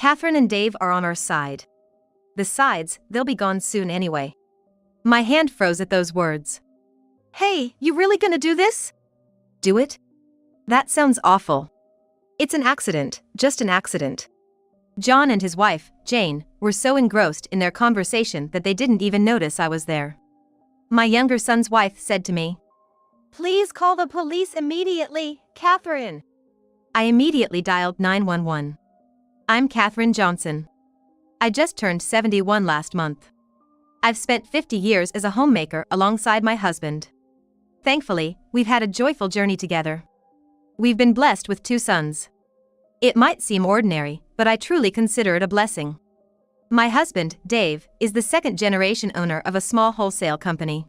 Catherine and Dave are on our side. Besides, they'll be gone soon anyway. My hand froze at those words. Hey, you really gonna do this? Do it? That sounds awful. It's an accident, just an accident. John and his wife, Jane, were so engrossed in their conversation that they didn't even notice I was there. My younger son's wife said to me, "Please call the police immediately, Catherine." I immediately dialed 911. I'm Catherine Johnson. I just turned 71 last month. I've spent 50 years as a homemaker alongside my husband. Thankfully, we've had a joyful journey together. We've been blessed with 2 sons. It might seem ordinary, but I truly consider it a blessing. My husband, Dave, is the second-generation owner of a small wholesale company.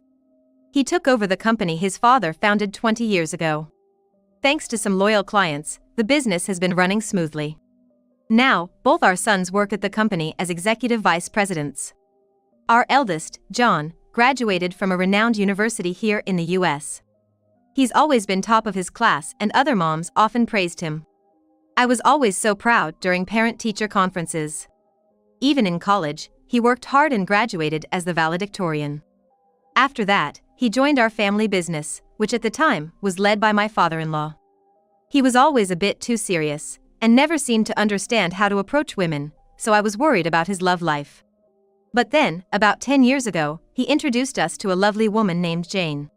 He took over the company his father founded 20 years ago. Thanks to some loyal clients, the business has been running smoothly. Now, both our sons work at the company as executive vice presidents. Our eldest, John, graduated from a renowned university here in the US. He's always been top of his class and other moms often praised him. I was always so proud during parent-teacher conferences. Even in college, he worked hard and graduated as the valedictorian. After that, he joined our family business, which at the time was led by my father-in-law. He was always a bit too serious, and never seemed to understand how to approach women, so I was worried about his love life. But then, about 10 years ago, he introduced us to a lovely woman named Jane.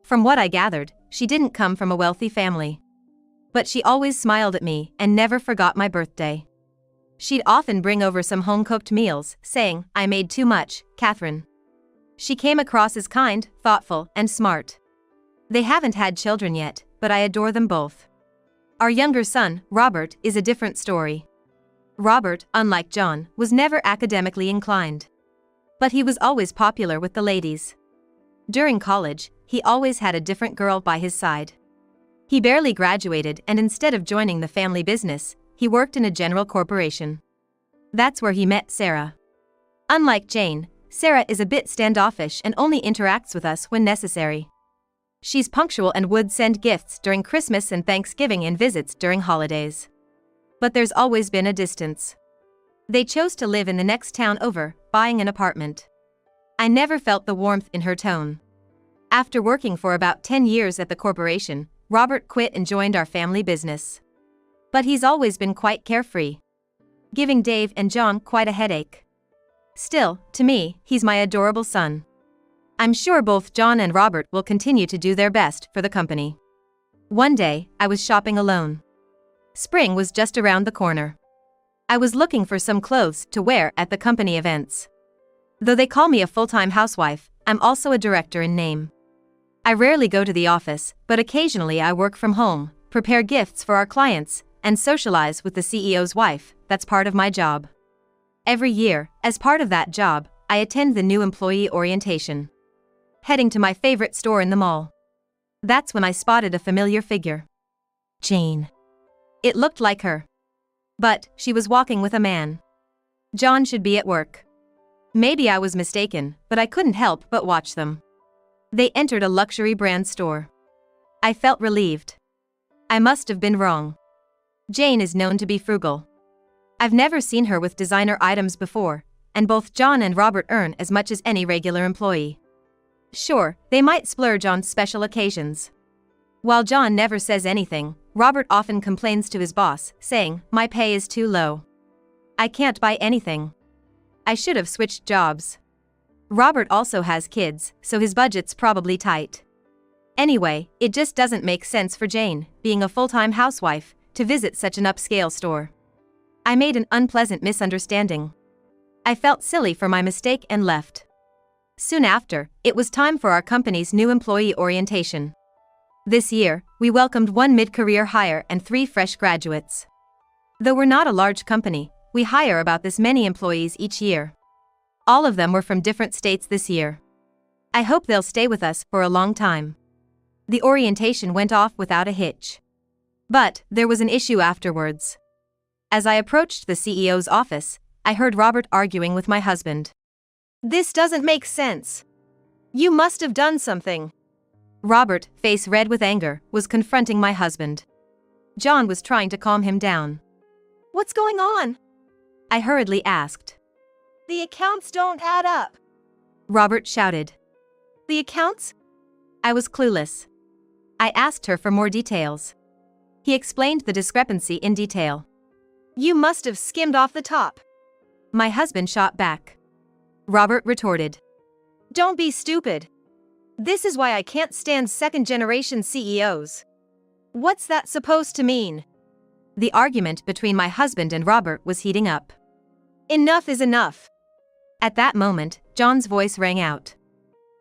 From what I gathered, she didn't come from a wealthy family. But she always smiled at me and never forgot my birthday. She'd often bring over some home-cooked meals, saying, "I made too much, Catherine." She came across as kind, thoughtful, and smart. They haven't had children yet, but I adore them both. Our younger son, Robert, is a different story. Robert, unlike John, was never academically inclined. But he was always popular with the ladies. During college, he always had a different girl by his side. He barely graduated, and instead of joining the family business, he worked in a general corporation. That's where he met Sarah. Unlike Jane, Sarah is a bit standoffish and only interacts with us when necessary. She's punctual and would send gifts during Christmas and Thanksgiving and visits during holidays. But there's always been a distance. They chose to live in the next town over, buying an apartment. I never felt the warmth in her tone. After working for about 10 years at the corporation, Robert quit and joined our family business. But he's always been quite carefree, giving Dave and John quite a headache. Still, to me, he's my adorable son. I'm sure both John and Robert will continue to do their best for the company. One day, I was shopping alone. Spring was just around the corner. I was looking for some clothes to wear at the company events. Though they call me a full-time housewife, I'm also a director in name. I rarely go to the office, but occasionally I work from home, prepare gifts for our clients, and socialize with the CEO's wife. That's part of my job. Every year, as part of that job, I attend the new employee orientation. Heading to my favorite store in the mall. That's when I spotted a familiar figure. Jane. It looked like her. But she was walking with a man. John should be at work. Maybe I was mistaken, but I couldn't help but watch them. They entered a luxury brand store. I felt relieved. I must have been wrong. Jane is known to be frugal. I've never seen her with designer items before, and both John and Robert earn as much as any regular employee. Sure, they might splurge on special occasions. While John never says anything, Robert often complains to his boss, saying, "My pay is too low. I can't buy anything. I should have switched jobs." Robert also has kids, so his budget's probably tight. Anyway, it just doesn't make sense for Jane, being a full-time housewife, to visit such an upscale store. I made an unpleasant misunderstanding. I felt silly for my mistake and left. Soon after, it was time for our company's new employee orientation. This year, we welcomed 1 mid-career hire and 3 fresh graduates. Though we're not a large company, we hire about this many employees each year. All of them were from different states this year. I hope they'll stay with us for a long time. The orientation went off without a hitch. But there was an issue afterwards. As I approached the CEO's office, I heard Robert arguing with my husband. "This doesn't make sense. You must have done something." Robert, face red with anger, was confronting my husband. John was trying to calm him down. "What's going on?" I hurriedly asked. The accounts don't add up. Robert shouted. The accounts? I was clueless. I asked her for more details. He explained the discrepancy in detail. You must have skimmed off the top. My husband shot back. Robert retorted. Don't be stupid. This is why I can't stand second-generation CEOs. What's that supposed to mean? The argument between my husband and Robert was heating up. Enough is enough. At that moment, John's voice rang out.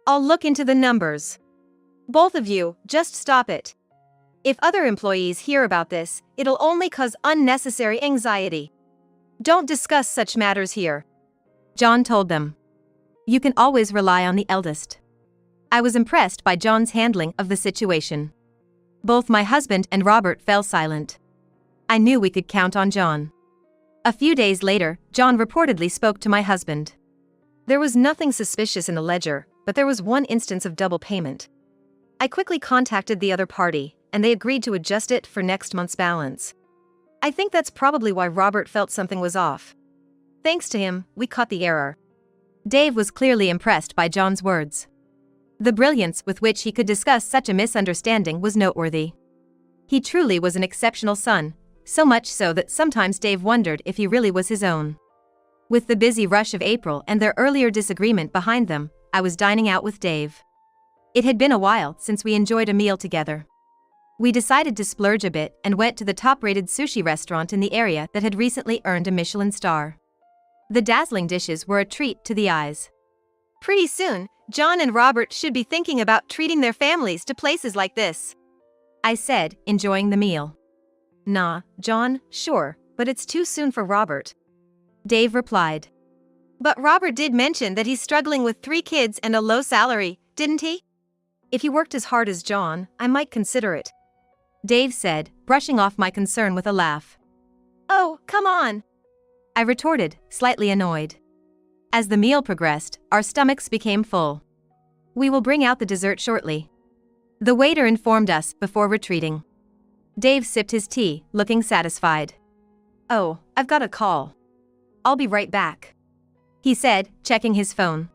I'll look into the numbers. Both of you, just stop it. If other employees hear about this, it'll only cause unnecessary anxiety. Don't discuss such matters here. John told them. You can always rely on the eldest. I was impressed by John's handling of the situation. Both my husband and Robert fell silent. I knew we could count on John. A few days later, John reportedly spoke to my husband. There was nothing suspicious in the ledger, but there was one instance of double payment. I quickly contacted the other party, and they agreed to adjust it for next month's balance. I think that's probably why Robert felt something was off. Thanks to him, we caught the error. Dave was clearly impressed by John's words. The brilliance with which he could discuss such a misunderstanding was noteworthy. He truly was an exceptional son, so much so that sometimes Dave wondered if he really was his own. With the busy rush of April and their earlier disagreement behind them, I was dining out with Dave. It had been a while since we enjoyed a meal together. We decided to splurge a bit and went to the top-rated sushi restaurant in the area that had recently earned a Michelin star. The dazzling dishes were a treat to the eyes. Pretty soon, John and Robert should be thinking about treating their families to places like this, I said, enjoying the meal. Nah, John, sure, but it's too soon for Robert, Dave replied. But Robert did mention that he's struggling with 3 kids and a low salary, didn't he? If he worked as hard as John, I might consider it, Dave said, brushing off my concern with a laugh. Oh, come on, I retorted, slightly annoyed. As the meal progressed, our stomachs became full. We will bring out the dessert shortly, the waiter informed us before retreating. Dave sipped his tea, looking satisfied. Oh, I've got a call. I'll be right back, he said, checking his phone.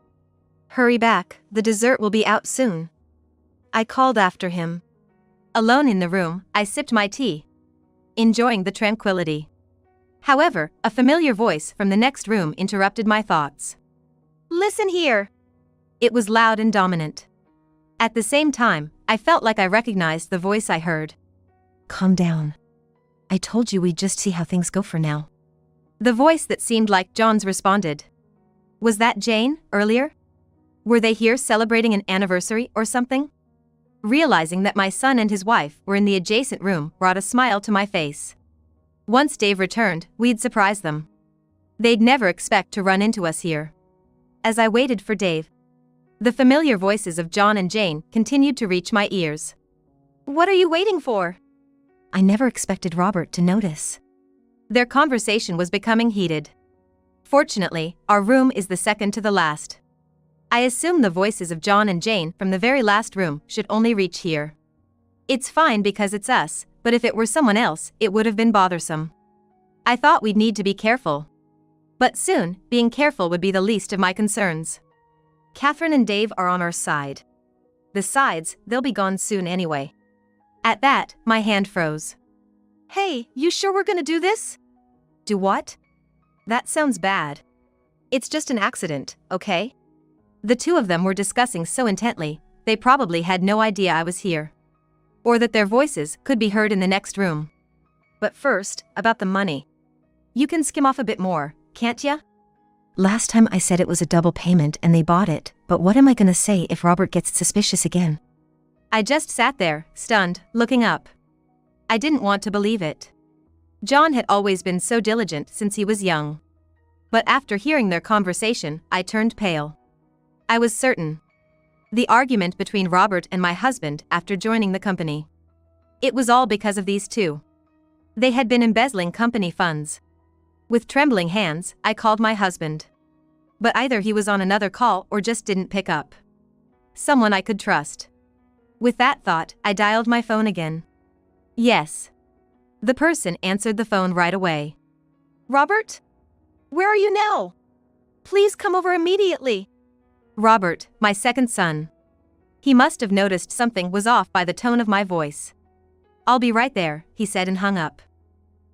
Hurry back, the dessert will be out soon, I called after him. Alone in the room, I sipped my tea, enjoying the tranquility. However, a familiar voice from the next room interrupted my thoughts. Listen here. It was loud and dominant. At the same time, I felt like I recognized the voice I heard. Calm down. I told you we'd just see how things go for now. The voice that seemed like John's responded. Was that Jane, earlier? Were they here celebrating an anniversary or something? Realizing that my son and his wife were in the adjacent room brought a smile to my face. Once Dave returned, we'd surprise them. They'd never expect to run into us here. As I waited for Dave, the familiar voices of John and Jane continued to reach my ears. What are you waiting for? I never expected Robert to notice. Their conversation was becoming heated. Fortunately, our room is the second to the last. I assume the voices of John and Jane from the very last room should only reach here. It's fine because it's us, but if it were someone else, it would have been bothersome. I thought we'd need to be careful. But soon, being careful would be the least of my concerns. Catherine and Dave are on our side. Besides, they'll be gone soon anyway. At that, my hand froze. Hey, you sure we're gonna do this? Do what? That sounds bad. It's just an accident, okay? The two of them were discussing so intently, they probably had no idea I was here. Or that their voices could be heard in the next room. But first, about the money. You can skim off a bit more, can't ya? Last time I said it was a double payment and they bought it, but what am I gonna say if Robert gets suspicious again? I just sat there, stunned, looking up. I didn't want to believe it. John had always been so diligent since he was young. But after hearing their conversation, I turned pale. I was certain. The argument between Robert and my husband after joining the company. It was all because of these two. They had been embezzling company funds. With trembling hands, I called my husband. But either he was on another call or just didn't pick up. Someone I could trust. With that thought, I dialed my phone again. Yes. The person answered the phone right away. Robert? Where are you now? Please come over immediately. Robert, my second son. He must have noticed something was off by the tone of my voice. I'll be right there, he said and hung up.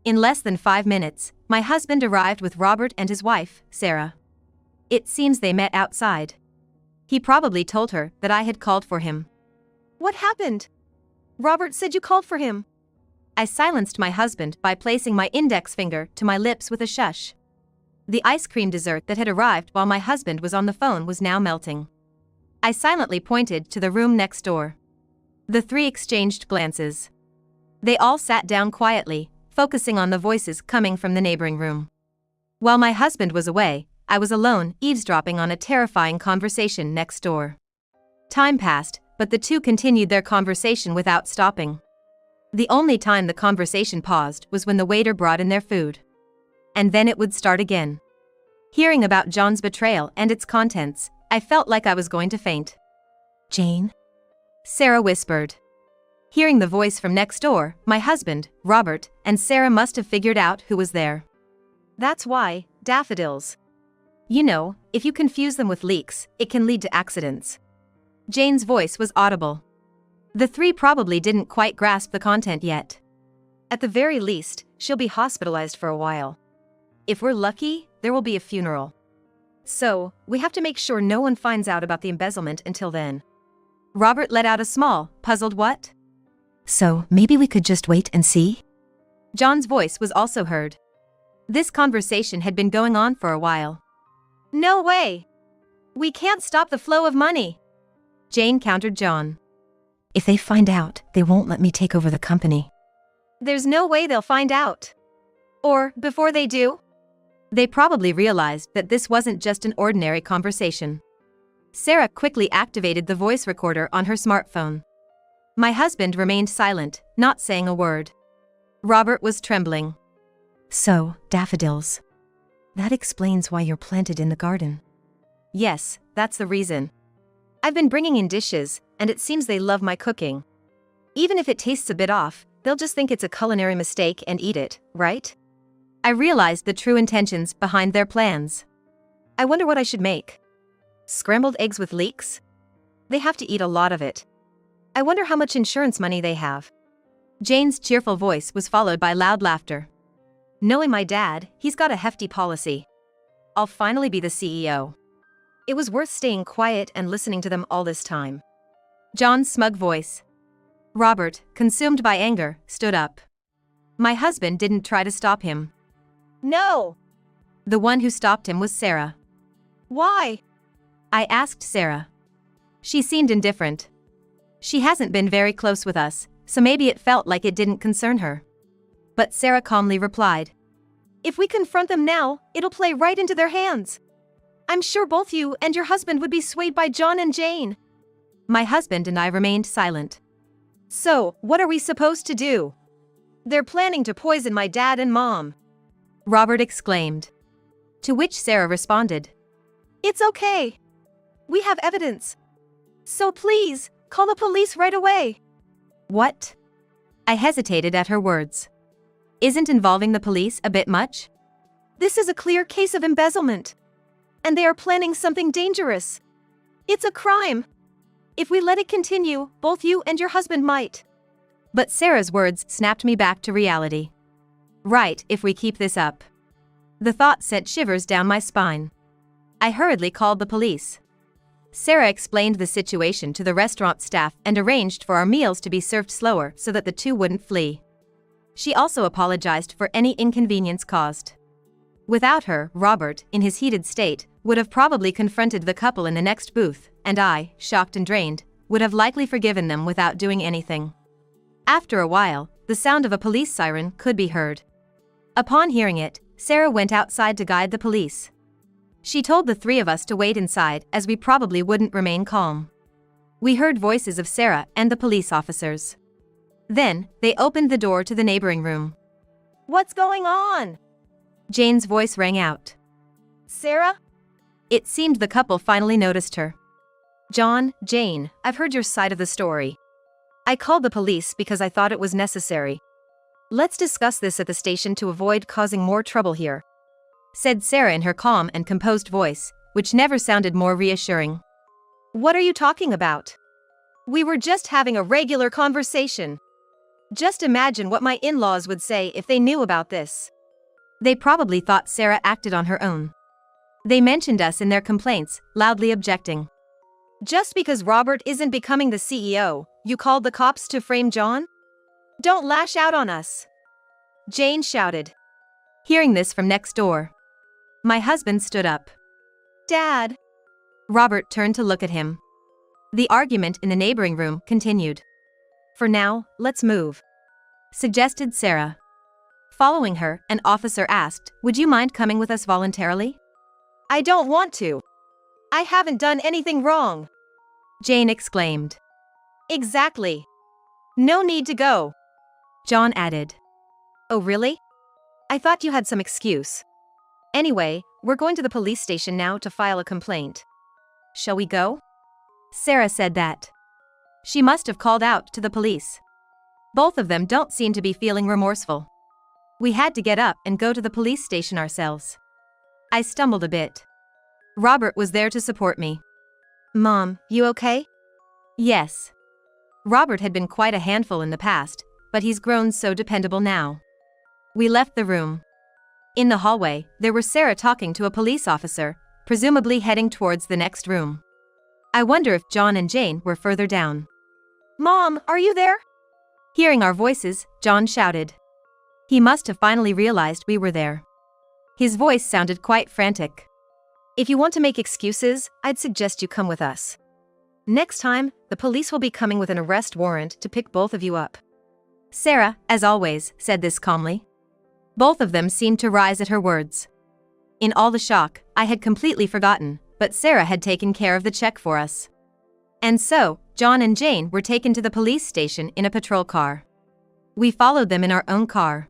In less than 5 minutes, my husband arrived with Robert and his wife, Sarah. It seems they met outside. He probably told her that I had called for him. What happened? Robert said you called for him. I silenced my husband by placing my index finger to my lips with a shush. The ice cream dessert that had arrived while my husband was on the phone was now melting. I silently pointed to the room next door. The three exchanged glances. They all sat down quietly, focusing on the voices coming from the neighboring room. While my husband was away, I was alone, eavesdropping on a terrifying conversation next door. Time passed, but the two continued their conversation without stopping. The only time the conversation paused was when the waiter brought in their food. And then it would start again. Hearing about John's betrayal and its contents, I felt like I was going to faint. Jane? Sarah whispered. Hearing the voice from next door, my husband, Robert, and Sarah must have figured out who was there. That's why, daffodils. You know, if you confuse them with leeks, it can lead to accidents. Jane's voice was audible. The three probably didn't quite grasp the content yet. At the very least, she'll be hospitalized for a while. If we're lucky, there will be a funeral. So, we have to make sure no one finds out about the embezzlement until then. Robert let out a small, puzzled what? So, maybe we could just wait and see? John's voice was also heard. This conversation had been going on for a while. No way! We can't stop the flow of money. Jane countered John. If they find out, they won't let me take over the company. There's no way they'll find out. Or, before they do? They probably realized that this wasn't just an ordinary conversation. Sarah quickly activated the voice recorder on her smartphone. My husband remained silent, not saying a word. Robert was trembling. So, daffodils. That explains why you're planted in the garden. Yes, that's the reason. I've been bringing in dishes, and it seems they love my cooking. Even if it tastes a bit off, they'll just think it's a culinary mistake and eat it, right? I realized the true intentions behind their plans. I wonder what I should make. Scrambled eggs with leeks? They have to eat a lot of it. I wonder how much insurance money they have. Jane's cheerful voice was followed by loud laughter. Knowing my dad, he's got a hefty policy. I'll finally be the CEO. It was worth staying quiet and listening to them all this time. John's smug voice. Robert, consumed by anger, stood up. My husband didn't try to stop him. No! The one who stopped him was Sarah. Why? I asked Sarah. She seemed indifferent. She hasn't been very close with us, so maybe it felt like it didn't concern her. But Sarah calmly replied. If we confront them now, it'll play right into their hands. I'm sure both you and your husband would be swayed by John and Jane. My husband and I remained silent. So, what are we supposed to do? They're planning to poison my dad and mom. Robert exclaimed. To which Sarah responded. It's okay. We have evidence. So please, call the police right away. What? I hesitated at her words. Isn't involving the police a bit much? This is a clear case of embezzlement. And they are planning something dangerous. It's a crime. If we let it continue, both you and your husband might. But Sarah's words snapped me back to reality. Right, if we keep this up. The thought sent shivers down my spine. I hurriedly called the police. Sarah explained the situation to the restaurant staff and arranged for our meals to be served slower so that the two wouldn't flee. She also apologized for any inconvenience caused. Without her, Robert, in his heated state, would have probably confronted the couple in the next booth, and I, shocked and drained, would have likely forgiven them without doing anything. After a while, the sound of a police siren could be heard. Upon hearing it, Sarah went outside to guide the police. She told the three of us to wait inside as we probably wouldn't remain calm. We heard voices of Sarah and the police officers. Then, they opened the door to the neighboring room. What's going on? Jane's voice rang out. Sarah? It seemed the couple finally noticed her. John, Jane, I've heard your side of the story. I called the police because I thought it was necessary. Let's discuss this at the station to avoid causing more trouble here. said Sarah in her calm and composed voice, which never sounded more reassuring. What are you talking about? We were just having a regular conversation. Just imagine what my in-laws would say if they knew about this. They probably thought Sarah acted on her own. They mentioned us in their complaints, loudly objecting. Just because Robert isn't becoming the CEO, you called the cops to frame John? Don't lash out on us, Jane shouted. Hearing this from next door, my husband stood up. Dad. Robert turned to look at him. The argument in the neighboring room continued. For now, let's move, suggested Sarah. Following her, an officer asked, "Would you mind coming with us voluntarily?" I don't want to. I haven't done anything wrong, Jane exclaimed. Exactly. No need to go, John added. Oh really? I thought you had some excuse. Anyway, we're going to the police station now to file a complaint. Shall we go? Sarah said that. She must have called out to the police. Both of them don't seem to be feeling remorseful. We had to get up and go to the police station ourselves. I stumbled a bit. Robert was there to support me. Mom, you okay? Yes. Robert had been quite a handful in the past, but he's grown so dependable now. We left the room. In the hallway, there was Sarah talking to a police officer, presumably heading towards the next room. I wonder if John and Jane were further down. Mom, are you there? Hearing our voices, John shouted. He must have finally realized we were there. His voice sounded quite frantic. If you want to make excuses, I'd suggest you come with us. Next time, the police will be coming with an arrest warrant to pick both of you up. Sarah, as always, said this calmly. Both of them seemed to rise at her words. In all the shock, I had completely forgotten, but Sarah had taken care of the check for us. And so, John and Jane were taken to the police station in a patrol car. We followed them in our own car.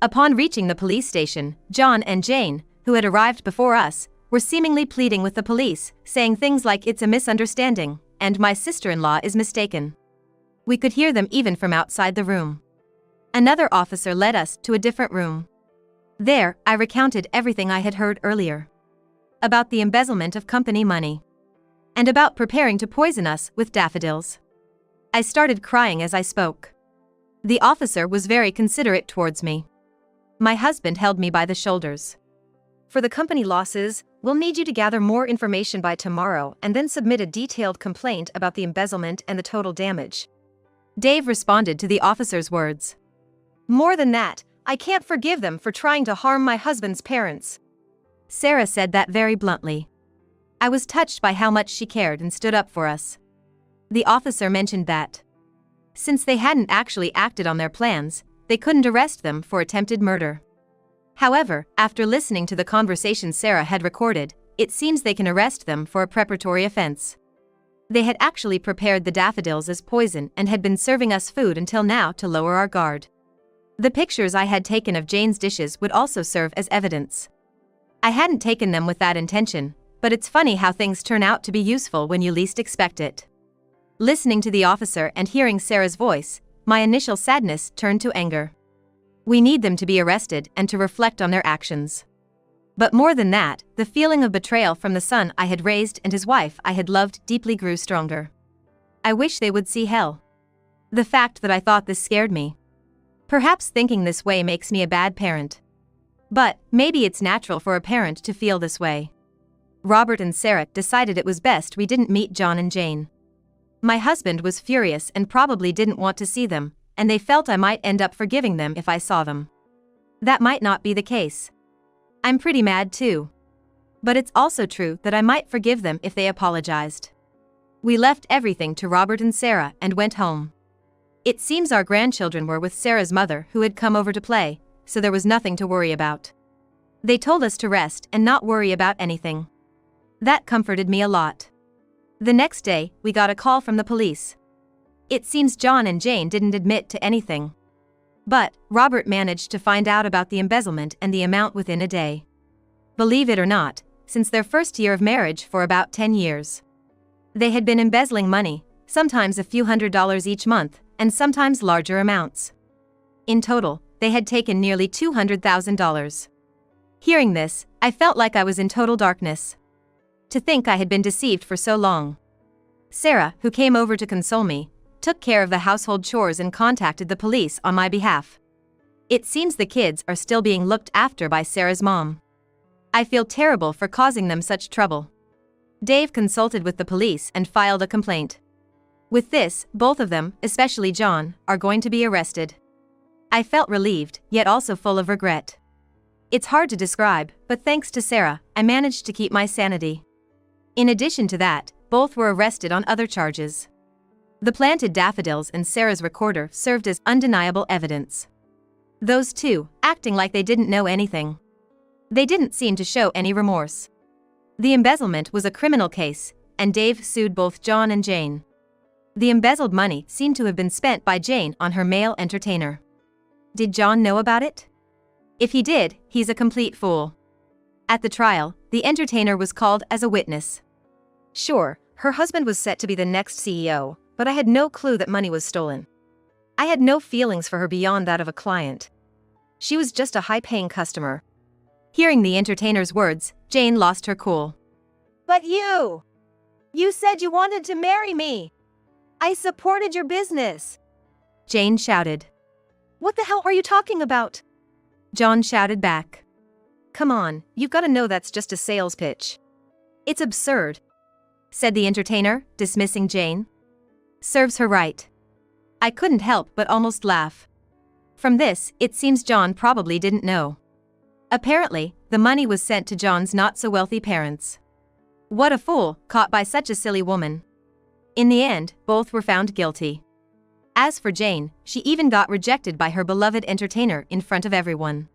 Upon reaching the police station, John and Jane, who had arrived before us, were seemingly pleading with the police, saying things like "it's a misunderstanding," and "my sister-in-law is mistaken." We could hear them even from outside the room. Another officer led us to a different room. There, I recounted everything I had heard earlier. About the embezzlement of company money. And about preparing to poison us with daffodils. I started crying as I spoke. The officer was very considerate towards me. My husband held me by the shoulders. For the company losses, we'll need you to gather more information by tomorrow and then submit a detailed complaint about the embezzlement and the total damage. Dave responded to the officer's words. More than that, I can't forgive them for trying to harm my husband's parents. Sarah said that very bluntly. I was touched by how much she cared and stood up for us. The officer mentioned that, since they hadn't actually acted on their plans, they couldn't arrest them for attempted murder. However, after listening to the conversation Sarah had recorded, it seems they can arrest them for a preparatory offense. They had actually prepared the daffodils as poison and had been serving us food until now to lower our guard. The pictures I had taken of Jane's dishes would also serve as evidence. I hadn't taken them with that intention, but it's funny how things turn out to be useful when you least expect it. Listening to the officer and hearing Sarah's voice, my initial sadness turned to anger. We need them to be arrested and to reflect on their actions. But more than that, the feeling of betrayal from the son I had raised and his wife I had loved deeply grew stronger. I wish they would see hell. The fact that I thought this scared me. Perhaps thinking this way makes me a bad parent. But maybe it's natural for a parent to feel this way. Robert and Sarah decided it was best we didn't meet John and Jane. My husband was furious and probably didn't want to see them, and they felt I might end up forgiving them if I saw them. That might not be the case. I'm pretty mad too. But it's also true that I might forgive them if they apologized. We left everything to Robert and Sarah and went home. It seems our grandchildren were with Sarah's mother who had come over to play, so there was nothing to worry about. They told us to rest and not worry about anything. That comforted me a lot. The next day, we got a call from the police. It seems John and Jane didn't admit to anything. But Robert managed to find out about the embezzlement and the amount within a day. Believe it or not, since their first year of marriage for about 10 years. They had been embezzling money, sometimes a few $100s each month, and sometimes larger amounts. In total, they had taken nearly $200,000. Hearing this, I felt like I was in total darkness. To think I had been deceived for so long. Sarah, who came over to console me, took care of the household chores and contacted the police on my behalf. It seems the kids are still being looked after by Sarah's mom. I feel terrible for causing them such trouble. Dave consulted with the police and filed a complaint. With this, both of them, especially John, are going to be arrested. I felt relieved, yet also full of regret. It's hard to describe, but thanks to Sarah, I managed to keep my sanity. In addition to that, both were arrested on other charges. The planted daffodils and Sarah's recorder served as undeniable evidence. Those two, acting like they didn't know anything. They didn't seem to show any remorse. The embezzlement was a criminal case, and Dave sued both John and Jane. The embezzled money seemed to have been spent by Jane on her male entertainer. Did John know about it? If he did, he's a complete fool. At the trial, the entertainer was called as a witness. Sure, her husband was set to be the next CEO, but I had no clue that money was stolen. I had no feelings for her beyond that of a client. She was just a high-paying customer. Hearing the entertainer's words, Jane lost her cool. But you! You said you wanted to marry me! I supported your business! Jane shouted. What the hell are you talking about? John shouted back. Come on, you've got to know that's just a sales pitch. It's absurd, said the entertainer, dismissing Jane. Serves her right. I couldn't help but almost laugh. From this, it seems John probably didn't know. Apparently, the money was sent to John's not-so-wealthy parents. What a fool, caught by such a silly woman. In the end, both were found guilty. As for Jane, she even got rejected by her beloved entertainer in front of everyone.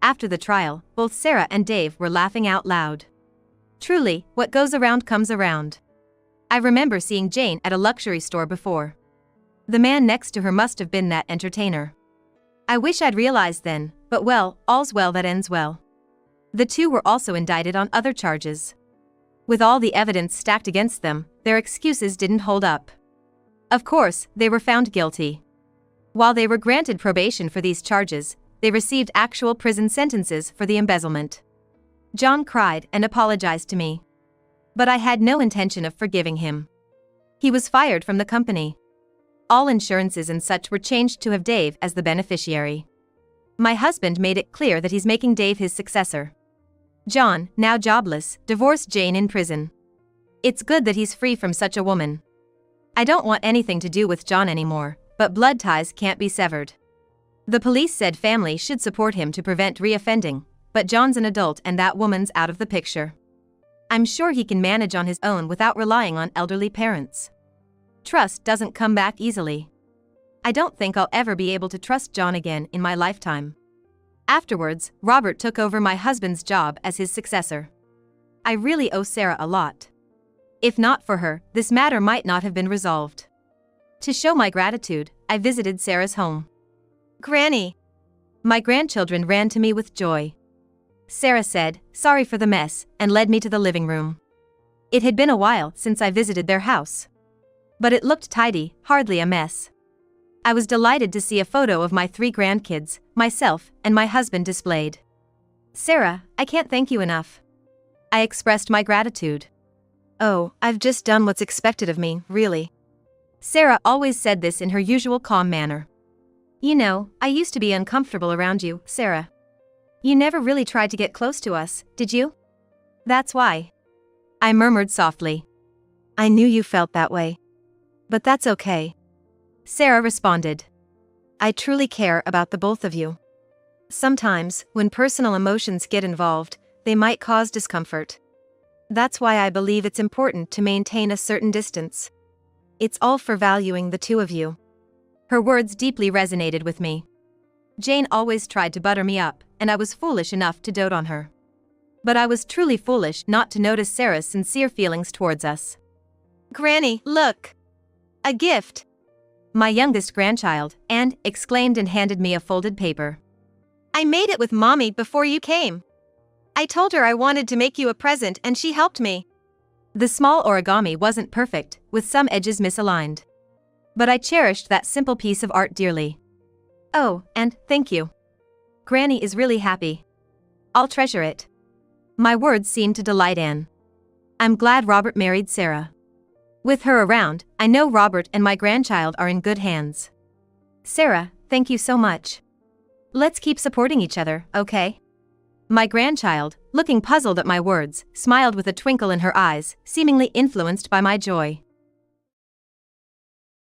After the trial, both Sarah and Dave were laughing out loud. Truly, what goes around comes around. I remember seeing Jane at a luxury store before. The man next to her must have been that entertainer. I wish I'd realized then, but well, all's well that ends well. The two were also indicted on other charges. With all the evidence stacked against them, their excuses didn't hold up. Of course, they were found guilty. While they were granted probation for these charges, they received actual prison sentences for the embezzlement. John cried and apologized to me. But I had no intention of forgiving him. He was fired from the company. All insurances and such were changed to have Dave as the beneficiary. My husband made it clear that he's making Dave his successor. John, now jobless, divorced Jane in prison. It's good that he's free from such a woman. I don't want anything to do with John anymore, but blood ties can't be severed. The police said family should support him to prevent reoffending, but John's an adult and that woman's out of the picture. I'm sure he can manage on his own without relying on elderly parents. Trust doesn't come back easily. I don't think I'll ever be able to trust John again in my lifetime. Afterwards, Robert took over my husband's job as his successor. I really owe Sarah a lot. If not for her, this matter might not have been resolved. To show my gratitude, I visited Sarah's home. Granny! My grandchildren ran to me with joy. Sarah said, sorry for the mess, and led me to the living room. It had been a while since I visited their house. But it looked tidy, hardly a mess. I was delighted to see a photo of my 3 grandkids, myself, and my husband displayed. Sarah, I can't thank you enough. I expressed my gratitude. Oh, I've just done what's expected of me, really. Sarah always said this in her usual calm manner. You know, I used to be uncomfortable around you, Sarah. You never really tried to get close to us, did you? That's why. I murmured softly. I knew you felt that way. But that's okay. Sarah responded. I truly care about the both of you. Sometimes, when personal emotions get involved, they might cause discomfort. That's why I believe it's important to maintain a certain distance. It's all for valuing the two of you. Her words deeply resonated with me. Jane always tried to butter me up, and I was foolish enough to dote on her. But I was truly foolish not to notice Sarah's sincere feelings towards us. Granny, look! A gift! My youngest grandchild, and exclaimed and handed me a folded paper. I made it with Mommy before you came. I told her I wanted to make you a present and she helped me. The small origami wasn't perfect, with some edges misaligned. But I cherished that simple piece of art dearly. Oh, and thank you. Granny is really happy. I'll treasure it. My words seemed to delight Anne. I'm glad Robert married Sarah. With her around, I know Robert and my grandchild are in good hands. Sarah, thank you so much. Let's keep supporting each other, okay? My grandchild, looking puzzled at my words, smiled with a twinkle in her eyes, seemingly influenced by my joy.